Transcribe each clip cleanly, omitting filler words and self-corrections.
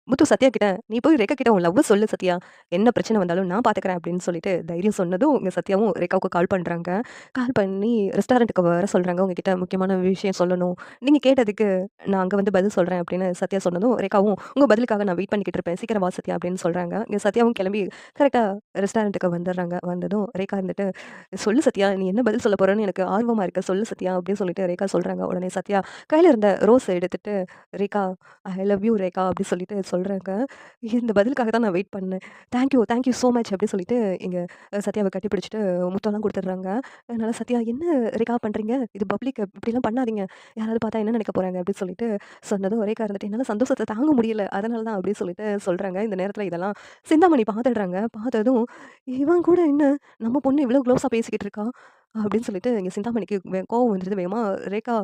முத்து சத்யா கிட்ட, "நீ போய் ரேகா கிட்ட உன் லவ்வ சொல்லு சத்யா. என்ன பிரச்சனை வந்தாலும் நான் பார்த்துக்கிறேன்" அப்படின்னு சொல்லிட்டு தைரியம் சொன்னதும், இங்க சத்யாவும் ரேகாவுக்கு கால் பண்றாங்க. கால் பண்ணி ரெஸ்டாரண்ட்டுக்கு வர சொல்றாங்க. "உங்ககிட்ட முக்கியமான விஷயம் சொல்லணும். நீங்க கேட்டதுக்கு நான் அங்க வந்து பதில் சொல்றேன்" அப்படின்னு சத்யா சொன்னதும், ரேகாவும் "உங்க பதிலுக்காக நான் வெயிட் பண்ணிக்கிட்டு இருப்பேன். சீக்கிரம் வா சத்யா" அப்படின்னு சொல்றாங்க. இங்க சத்யாவும் கிளம்பி கரெக்ட்டா ரெஸ்டாரண்ட்டுக்கு வந்துர்றாங்க. வந்ததும் ரேகா இருந்துட்டு, "சொல்லு சத்யா, நீ என்ன பதில் சொல்ல போறன்னு எனக்கு ஆர்வமா இருக்கு. சொல்லு சத்யா" அப்படின்னு சொல்லிட்டு ரேகா சொல்றாங்க. உடனே சத்யா கையில இருந்த ரோஸ எடுத்துட்டு, "Rekha, I love you Rekha" அப்படி சொல்லிட்டு சொல்றாங்க. இந்த பதிலுக்காக தான் நான் வெயிட் பண்ணேன். தேங்க் யூ ஸோ மச் அப்படி சொல்லிட்டு எங்க சத்யாவ கட்டிப்பிடிச்சுட்டு முத்தம்லாம் குடுத்துடுறாங்க. அதனால சத்யா, "என்ன ரேகா பண்றீங்க? இது பப்ளிக் இப்படிலாம் பண்ணாதீங்க. யாராவது பார்த்தா என்ன நினைக்க போறாங்க?" அப்படின்னு சொல்லிட்டு சொன்னதும் ரேகா இருந்துட்டு, "என்னால சந்தோஷத்த தாங்க முடியல. அதனால தான்" அப்படின்னு சொல்லிட்டு சொல்றாங்க. இந்த நேரத்தில இதெல்லாம் சிந்தாமணி பார்த்துடுறாங்க. பார்த்ததும், "இவன் கூட என்ன நம்ம பொண்ணு இவ்வளோ க்ளோஸா பேசிக்கிட்டு இருக்கா?" அப்படின்னு சொல்லிட்டு எங்க சிந்தாமணிக்கு கோவம் வந்துருது வேகமா, "ரேகா,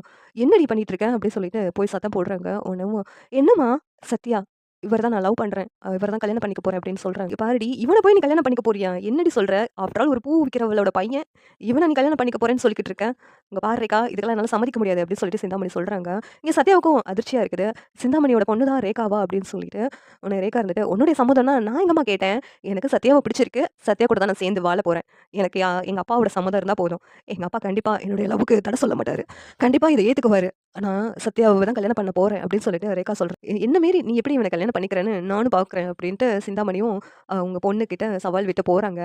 என்னடி பண்ணிட்டு இருக்க?" அப்படின்னு சொல்லிட்டு போய் சத்தம் போடுறாங்க. உடனேவும், "என்னம்மா சத்யா, இவர தான் நான் லவ் பண்றேன். இவர தான் கல்யாணம் பண்ணிக்க போறேன்" அப்படின்னு சொல்றாங்க. "பாருடி, இவன போய் நீ கல்யாணம் பண்ணிக்க போறியா? என்னடி சொல்ற? ஆஃப்டர் ஆல் ஒரு பூ விக்கிறவளோட பையன். இவன நீ கல்யாணம் பண்ணிக்க போறேன்னு சொல்லிக்கிட்டு இருக்க. இங்க பாரு ரேகா, இதுக்கெல்லாம் என்னால சம்மதிக்க முடியாது" அப்படின்னு சொல்லிட்டு சிந்தாமணி சொல்றாங்க. இங்க சத்யாவுக்கும் அதிர்ச்சியா இருக்குது. சிந்தாமணியோட பொண்ணு தான் ரேகாவா அப்படின்னு சொல்லிட்டு. உடனே ரேகா இருந்துட்டு, "உன்னுடைய சம்மதம்னா நான் எங்கம்மா கேட்டேன்? எனக்கு சத்யாவ பிடிச்சிருக்கு. சத்யா கூட தான் நான் சேர்ந்து வாழ போறேன். எனக்கு எங்க அப்பாவோட சம்மதம் இருந்தா போதும். எங்க அப்பா கண்டிப்பா என்னுடைய லவ்வுக்கு தடை சொல்ல மாட்டாரு. கண்டிப்பா இத ஏத்துக்குவாரு. நான் சத்யாவ தான் கல்யாணம் பண்ண போறேன்" அப்படின்னு சொல்லிட்டு ரேகா சொல்றா. "என்ன மீறி நீ எப்படி இவன கல்யாணம் பண்ணிக்கிறன்னு நானும் பார்க்குறேன்" அப்படின்ட்டு சிந்தாமணியும் அவங்க பொண்ணுகிட்ட சவால் விட்டு போறாங்க.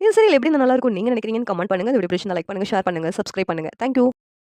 இந்த சீரியல் எப்படி இருந்தா நல்லாருக்கும்னு நீங்க நினைக்கிறீங்கன்னு கமெண்ட் பண்ணுங்க. இந்த வீடியோ பிடிச்சிருந்தா லைக் பண்ணுங்க, ஷேர் பண்ணுங்க, சப்ஸ்கிரைப் பண்ணுங்க. Thank you.